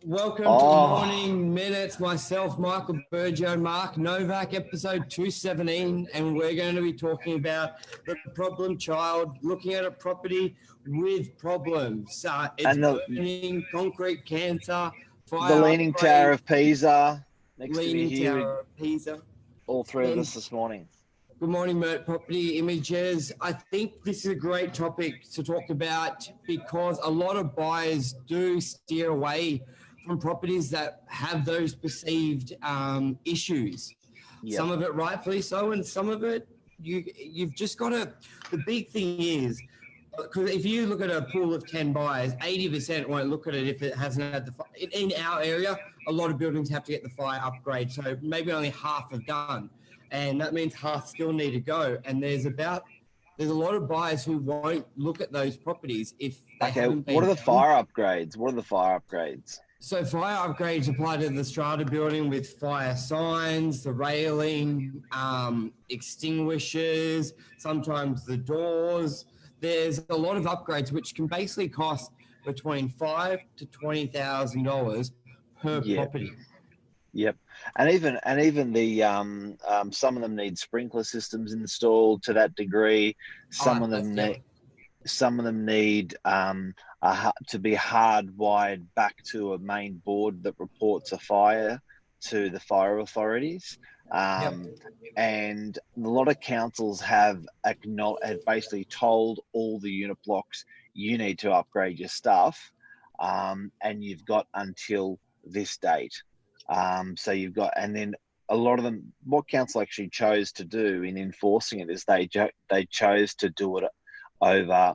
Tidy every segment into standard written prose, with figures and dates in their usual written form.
Welcome to Morning Minutes. Myself, Michael Burjo, Mark Novak, episode 217, and we're going to be talking about the problem child, looking at a property with problems. It's burning, concrete cancer, fire, the Leaning Tower of Pisa, next to me Leaning here, Tower of Pisa. all three of us this morning. Good morning, Mert Property Images. I think this is a great topic to talk about because a lot of buyers do steer away from properties that have those perceived issues. Yep. Some of it rightfully so, and some of it you've just got to. The big thing is, because if you look at a pool of 10 buyers, 80% won't look at it if it hasn't had the fire. In our area, a lot of buildings have to get the fire upgrade, so maybe only half have done. And that means half still need to go. And there's a lot of buyers who won't look at those properties if they haven't been. What are the fire upgrades? So fire upgrades apply to the strata building with fire signs, the railing, extinguishers, sometimes the doors. There's a lot of upgrades which can basically cost between $5,000 to $20,000 per property. Yep, and even the some of them need sprinkler systems installed to that degree. Some of them need to be hardwired back to a main board that reports a fire to the fire authorities. And a lot of councils have basically told all the unit blocks, you need to upgrade your stuff, and you've got until this date. So you've got, and then a lot of them, what council actually chose to do in enforcing it is they chose to do it over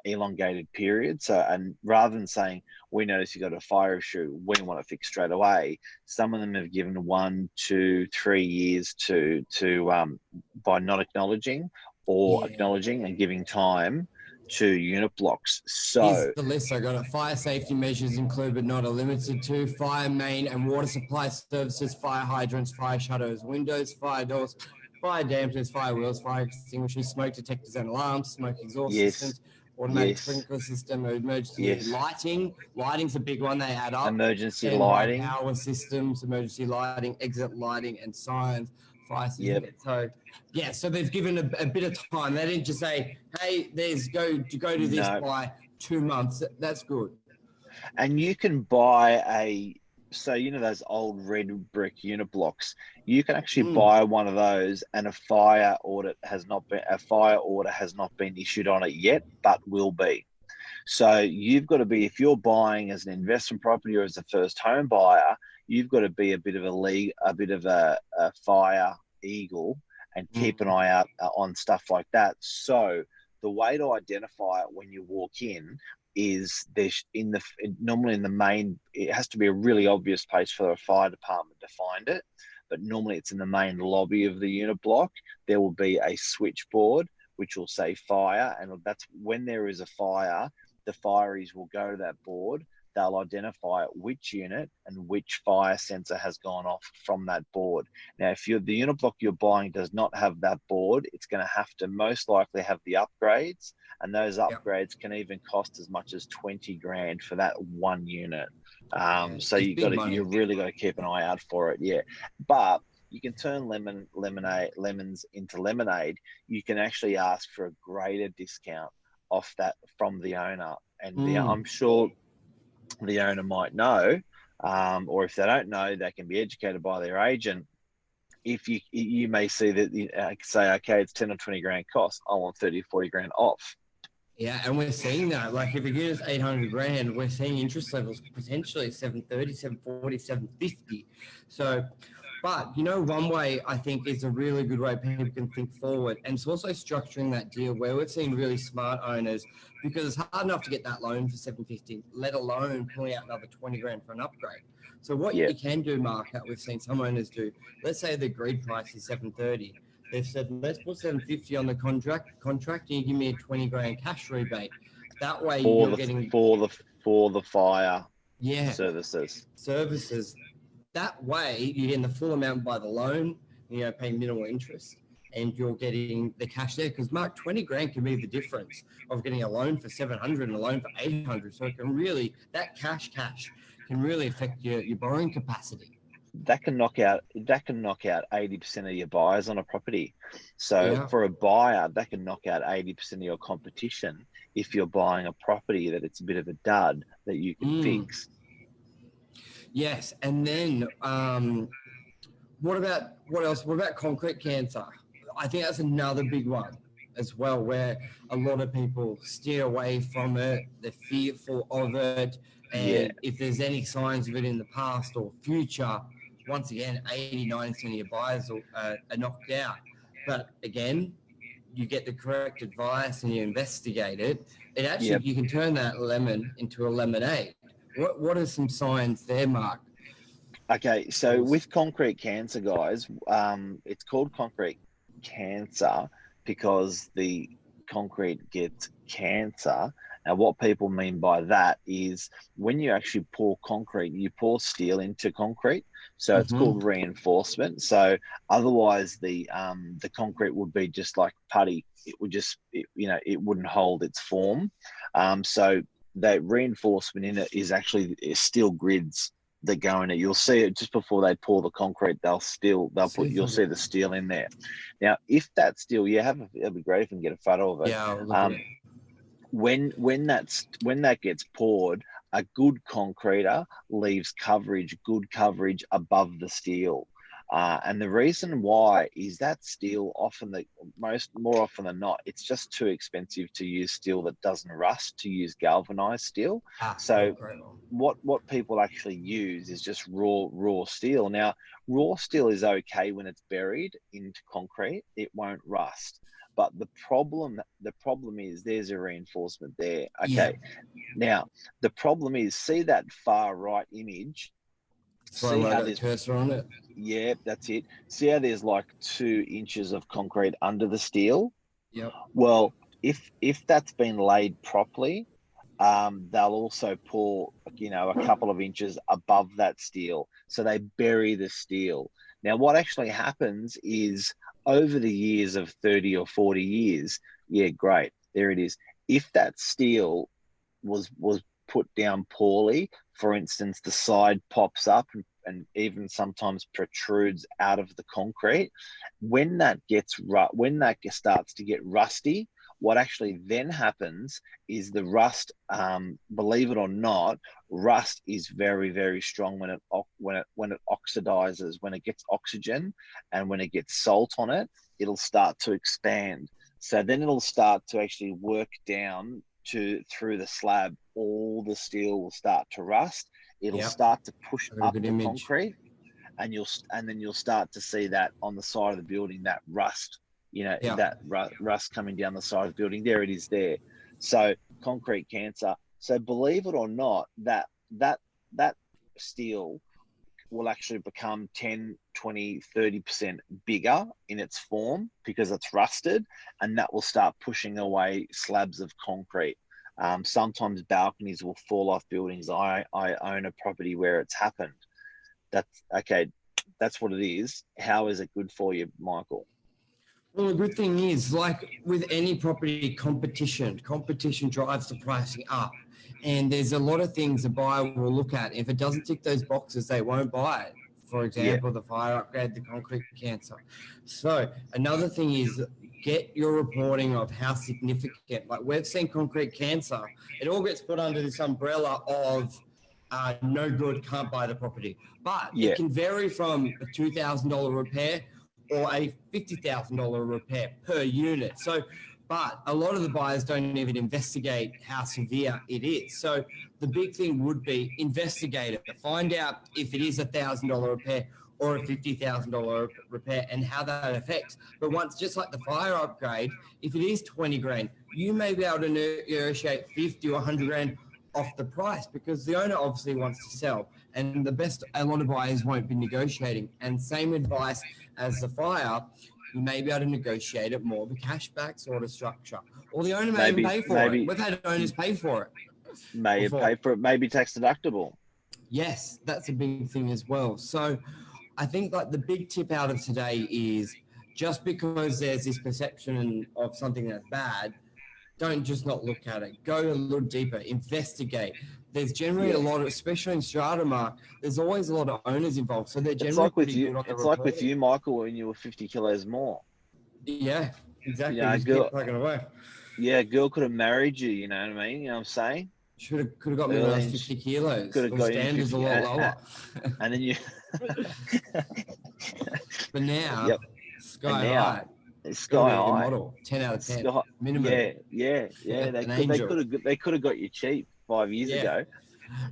elongated period. So, and rather than saying, we notice you got a fire issue, we want to fix straight away, some of them have given 1, 2, 3 years to by not acknowledging or acknowledging and giving time to unit blocks. So here's the list I got it. Fire safety measures include but not limited to fire main and water supply services, fire hydrants, fire shutters, windows, fire doors, fire dampers, fire wheels, fire extinguishers, smoke detectors and alarms, smoke exhaust systems, automatic sprinkler system, emergency lighting. Lighting's a big one, they add up. Emergency lighting. Power systems, emergency lighting, exit lighting and signs. So they've given a bit of time. They didn't just say, hey, go to this by 2 months. That's good. And you can buy those old red brick unit blocks. You can actually buy one of those, and a fire order has not been issued on it yet, but will be. So you've got to be, if you're buying as an investment property or as a first home buyer, you've got to be a bit of a fire eagle and keep an eye out on stuff like that. So the way to identify it when you walk in is normally in the main, it has to be a really obvious place for a fire department to find it, but normally it's in the main lobby of the unit block. There will be a switchboard which will say fire, and that's when there is a fire, the fireys will go to that board. They'll identify which unit and which fire sensor has gone off from that board. Now, if the unit block you're buying does not have that board, it's going to have to most likely have the upgrades, and those upgrades can even cost as much as $20,000 for that one unit. So you really got to keep an eye out for it. Yeah, but you can turn lemons into lemonade. You can actually ask for a greater discount off that from the owner, and I'm sure the owner might know, or if they don't know, they can be educated by their agent. If you may see that, say, okay, it's 10 or 20 grand cost, I want 30 or 40 grand off. Yeah, and we're seeing that. Like if it gives 800 grand, we're seeing interest levels potentially 730, 740, 750. So, but one way I think is a really good way people can think forward, and it's also structuring that deal where we've seen really smart owners, because it's hard enough to get that loan for 750, let alone pulling out another 20 grand for an upgrade. So what you can do, Mark, that we've seen some owners do, let's say the agreed price is 730. They've said, let's put 750 on the contract, and you give me a 20 grand cash rebate. That way you're getting for the fire services. That way you're getting the full amount by the loan, paying minimal interest, and you're getting the cash there. Because Mark, 20 grand can be the difference of getting a loan for 700 and a loan for 800. So it can really, that cash can really affect your borrowing capacity. That can knock out 80% of your buyers on a property. So Yeah. for a buyer, that can knock out 80% of your competition if you're buying a property that it's a bit of a dud that you can fix. Yes, and then what else? What about concrete cancer? I think that's another big one as well, where a lot of people steer away from it. They're fearful of it, Yeah. and if there's any signs of it in the past or future, once again, 80-90% of your buyers are knocked out. But again, you get the correct advice and you investigate it. It actually Yep. you can turn that lemon into a lemonade. What are some signs there, Mark? Okay, so with concrete cancer, guys, it's called concrete cancer because the concrete gets cancer. And what people mean by that is when you actually pour concrete, you pour steel into concrete. So it's called reinforcement. So otherwise, the concrete would be just like putty. It would it wouldn't hold its form. So the reinforcement in it is actually steel grids that go in it. You'll see it just before they pour the concrete. You'll see the steel in there. Now, if that steel, it'll be great if we can get a photo of it. Yeah, I'll look at it. When that gets poured, a good concreter leaves good coverage above the steel. And the reason why is that steel more often than not, it's just too expensive to use steel that doesn't rust, to use galvanized steel. So what people actually use is just raw steel. Now, raw steel is okay when it's buried into concrete, it won't rust. But the problem is there's a reinforcement there. Okay. Yeah. Now, the problem is, see that far right image? See how there's cursor on it? Yeah, that's it. See how there's like 2 inches of concrete under the steel? Yep. Well, if that's been laid properly, they'll also pour, a couple of inches above that steel. So they bury the steel. Now, what actually happens is over the years of 30 or 40 years, yeah, great, there it is. If that steel was put down poorly, for instance, the side pops up and even sometimes protrudes out of the concrete, when that starts to get rusty, what actually then happens is the rust, believe it or not, rust is very, very strong when it oxidizes, when it gets oxygen and when it gets salt on it, it'll start to expand. So then it'll start to actually work down through the slab. All the steel will start to rust. It'll start to push up the concrete, and then you'll start to see that on the side of the building, that rust. That rust coming down the side of the building. There it is there. So concrete cancer. So believe it or not, that steel will actually become 10, 20, 30% bigger in its form because it's rusted, and that will start pushing away slabs of concrete. Sometimes balconies will fall off buildings. I own a property where it's happened. That's okay. That's what it is. How is it good for you, Michael? Well, the good thing is, like with any property, competition drives the pricing up. And there's a lot of things a buyer will look at. If it doesn't tick those boxes, they won't buy it. For example, the fire upgrade, the concrete cancer. So another thing is get your reporting of how significant, like we've seen concrete cancer, it all gets put under this umbrella of no good, can't buy the property. But it can vary from a $2,000 repair or a $50,000 repair per unit. So, but a lot of the buyers don't even investigate how severe it is. So the big thing would be investigate it, find out if it is $1,000 repair or a $50,000 repair and how that affects. But once, just like the fire upgrade, if it is 20 grand, you may be able to negotiate 50 or 100 grand off the price because the owner obviously wants to sell, and a lot of buyers won't be negotiating. And same advice as the fire, you may be able to negotiate it more of a cashback sort of structure, or the owner may even pay for it. We've had owners pay for it. Pay for it, maybe tax deductible. Yes, that's a big thing as well. So I think like the big tip out of today is just because there's this perception of something that's bad, don't just not look at it. Go a little deeper, investigate, there's generally a lot of, especially in strata, Mark, there's always a lot of owners involved. So they're It's generally like with pretty you. good on the It's like with reporting. you, Michael, when you were 50 kilos more. Yeah, exactly. You know, a Just keep girl. plugging away. Yeah, a girl could have married you. You know what I mean? You know what I'm saying? Could have got me when I Early, was and 50 could kilos. have The got you in standard's a 50, lot lower. and then you. But now, Yep. And sky now high. it's Got to sky be a high. model. 10 out of 10 Sky, minimum. yeah. An angel. They could have got you cheap 5 years Yeah. ago.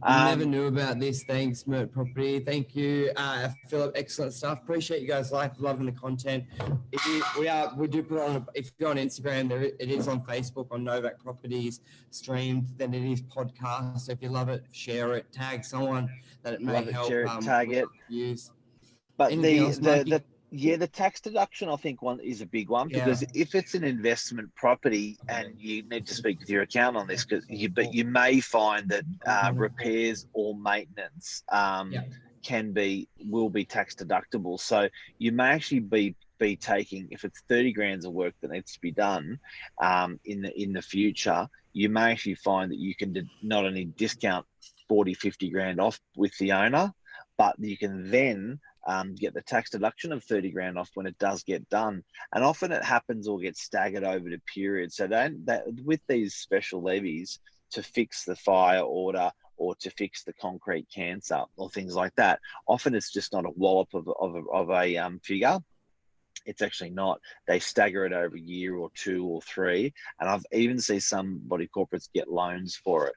Never knew about this. Thanks, Mert Property. Thank you, Philip. Excellent stuff. Appreciate you guys loving the content. We do put on. If you're on Instagram, it is on Facebook on Novak Properties streamed. Then it is podcast. So if you love it, share it. Tag someone that it may Love it, help. share it, tag with it. views. But Anything else, Mikey? the tax deduction I think one is a big one, because if it's an investment property, and you need to speak with your accountant on this, but you may find that repairs or maintenance will be tax deductible. So you may actually be taking, if it's 30 grand of work that needs to be done in the future, you may actually find that you can not only discount 40-50 grand off with the owner, but you can then get the tax deduction of 30 grand off when it does get done. And often it happens or gets staggered over the period. So with these special levies to fix the fire order or to fix the concrete cancer or things like that, often it's just not a wallop of a figure. It's actually not. They stagger it over a year or two or three. And I've even seen some body corporates get loans for it.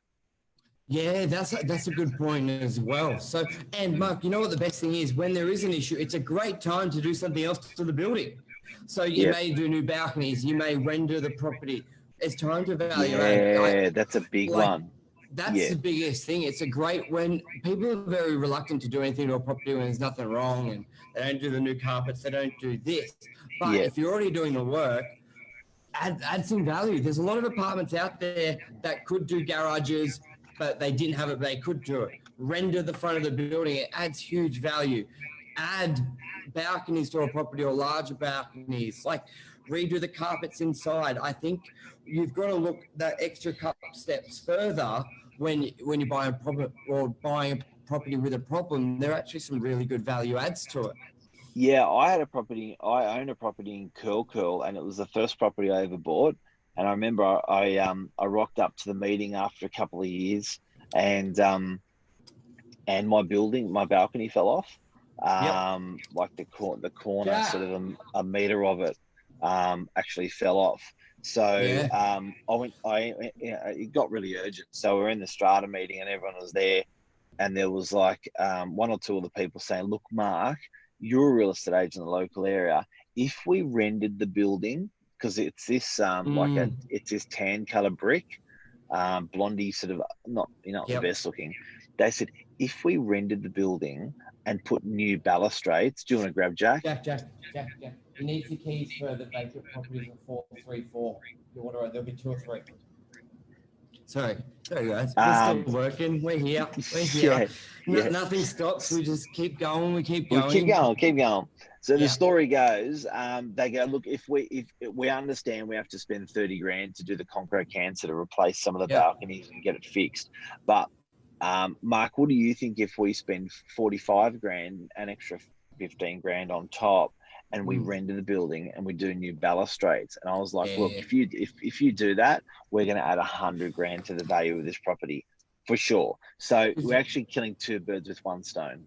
Yeah, that's a good point as well. So, and Mark, you know what the best thing is? When there is an issue, it's a great time to do something else to the building. So you may do new balconies, you may render the property. It's time to value add. That's a big one. That's the biggest thing. It's a great, when people are very reluctant to do anything to a property when there's nothing wrong, and they don't do the new carpets, they don't do this. But if you're already doing the work, add some value. There's a lot of apartments out there that could do garages, but they didn't have it, they could do it. Render the front of the building, it adds huge value. Add balconies to a property, or larger balconies, like redo the carpets inside. I think you've got to look that extra couple steps further when you buy a property, or buying a property with a problem. There are actually some really good value adds to it. Yeah, I own a property in Curl, and it was the first property I ever bought. And I remember I rocked up to the meeting after a couple of years, and my balcony fell off. Like the corner, sort of a meter of it, actually fell off. So it got really urgent. So we were in the strata meeting, and everyone was there, and there was like one or two of the people saying, "Look, Mark, you're a real estate agent in the local area. If we rendered the building, because it's this it's this tan color brick, blondie, sort of, not the best looking." They said, if we rendered the building and put new balustrades, do you want to grab Jack? Jack. He needs the keys for the vacant properties of 434. There'll be 2 or 3. Sorry guys. We're still working. We're here. Nothing stops. We just keep going. We keep going. So the story goes, they go, look, if we understand we have to spend 30 grand to do the concrete cancer to replace some of the balconies and get it fixed. But Mark, what do you think if we spend 45 grand, an extra 15 grand on top, and we render the building and we do new balustrades? And I was like, look, if you do that, we're going to add 100 grand to the value of this property for sure. So we're actually killing 2 birds with 1 stone.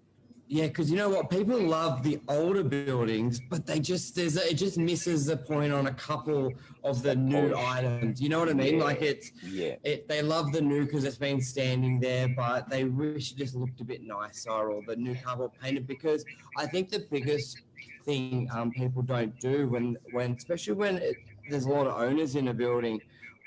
Yeah, because you know what? People love the older buildings, but it just misses the point on a couple of the new items. You know what I mean? Like they love the new because it's been standing there, but they wish it just looked a bit nicer, or the new carpet painted. Because I think the biggest thing people don't do especially when there's a lot of owners in a building,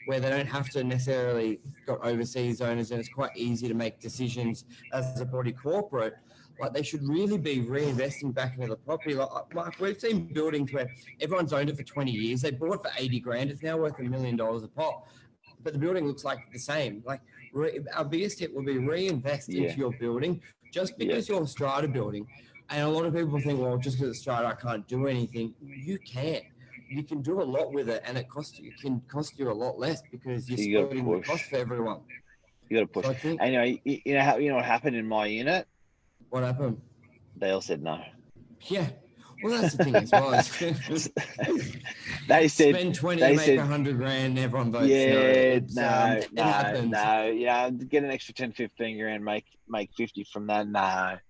where they don't have to necessarily got overseas owners, and it's quite easy to make decisions as a body corporate. Like, they should really be reinvesting back into the property. Like, Mark, we've seen buildings where everyone's owned it for 20 years. They bought it for 80 grand. It's now worth $1 million a pop, but the building looks like the same. Like, our biggest tip would be reinvest into your building, just because you're a strata building. And a lot of people think, well, just because it's strata, I can't do anything. You can. You can do a lot with it, and it can cost you a lot less, because you're splitting the cost for everyone. You got to push. So I think Anyway, you know what happened in my unit? what happened? They all said no. Yeah. Well, that's the thing as well. They said, Spend 20, they make said, 100 grand. Everyone votes no. yeah, It's no, it happens. no. Get an extra 10, 15 grand, make 50 from that. No.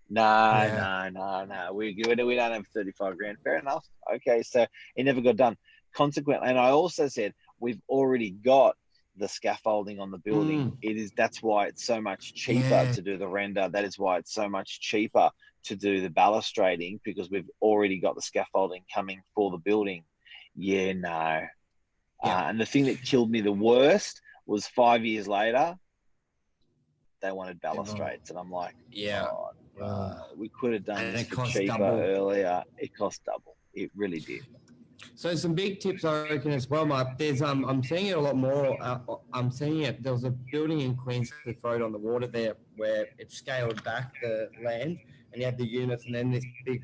Yeah. No. We don't have 35 grand. Fair enough. Okay, so it never got done. Consequently, and I also said we've already got the scaffolding on the building. That's why it's so much cheaper to do the render. That is why it's so much cheaper to do the balustrading, because we've already got the scaffolding coming for the building. Yeah, no. Yeah. And the thing that killed me the worst was 5 years later, they wanted balustrades. And I'm like, yeah. we could have done And this it for costs cheaper double. earlier. It cost double. It really did. So some big tips I reckon as well, Mike. There's I'm seeing it a lot more. I'm seeing it. There was a building in Queenscliff Road on the water there where it scaled back the land, and you had the units, and then this big,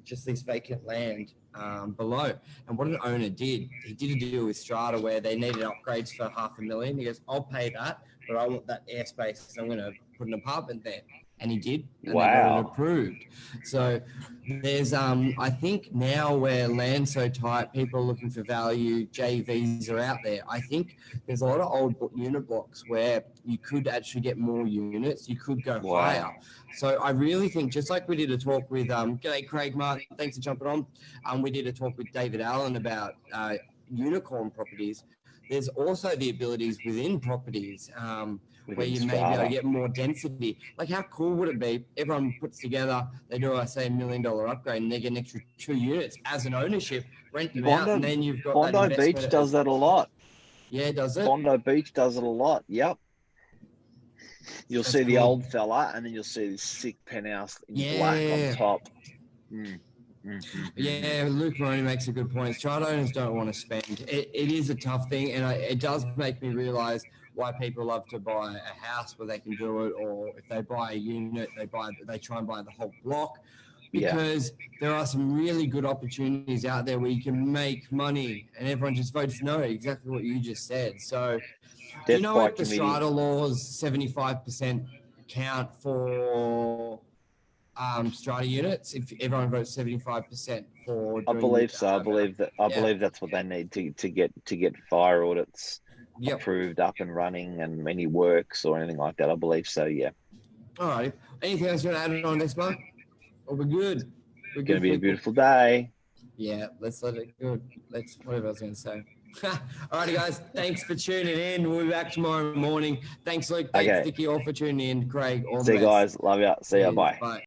just this vacant land below. And what an owner did, he did a deal with Strata where they needed upgrades for $500,000. He goes, I'll pay that, but I want that airspace, so I'm going to put an apartment there. And he did, and they got it approved. So there's, I think now where land's so tight, people are looking for value, JVs are out there. I think there's a lot of old unit blocks where you could actually get more units, you could go higher. So I really think, just like we did a talk with, g'day Craig Martin, thanks for jumping on. We did a talk with David Allen about unicorn properties. There's also the abilities within properties where you may be able to get more density. Like, how cool would it be? Everyone puts together, they do, I say, $1 million upgrade, and they get an extra 2 units as an ownership, rent them out, and then you've got Bondi Beach does that a lot. Yeah, does it? Bondi Beach does it a lot. Yep. You'll see the old fella, and then you'll see this sick penthouse in black on top. Yeah, Luke Moroney makes a good point. Strata owners don't want to spend. It is a tough thing, and it does make me realise why people love to buy a house where they can do it, or if they buy a unit, they try and buy the whole block, because there are some really good opportunities out there where you can make money, and everyone just votes no. Exactly what you just said. So, do you know what the strata laws 75% count for? Strata units, if everyone votes 75% for doing, I believe so. I believe that's what they need to get fire audits approved, up and running, and any works or anything like that. I believe so. Yeah. All right. Anything else you want to add on this month? Or we're good. We're going to be a beautiful day. Yeah. Let's let it go. Whatever I was going to say. All righty, guys. Thanks for tuning in. We'll be back tomorrow morning. Thanks, Luke. Thanks, Dickie, all for tuning in. Craig, all the best. See you guys. Love you. See ya. Bye. Bye.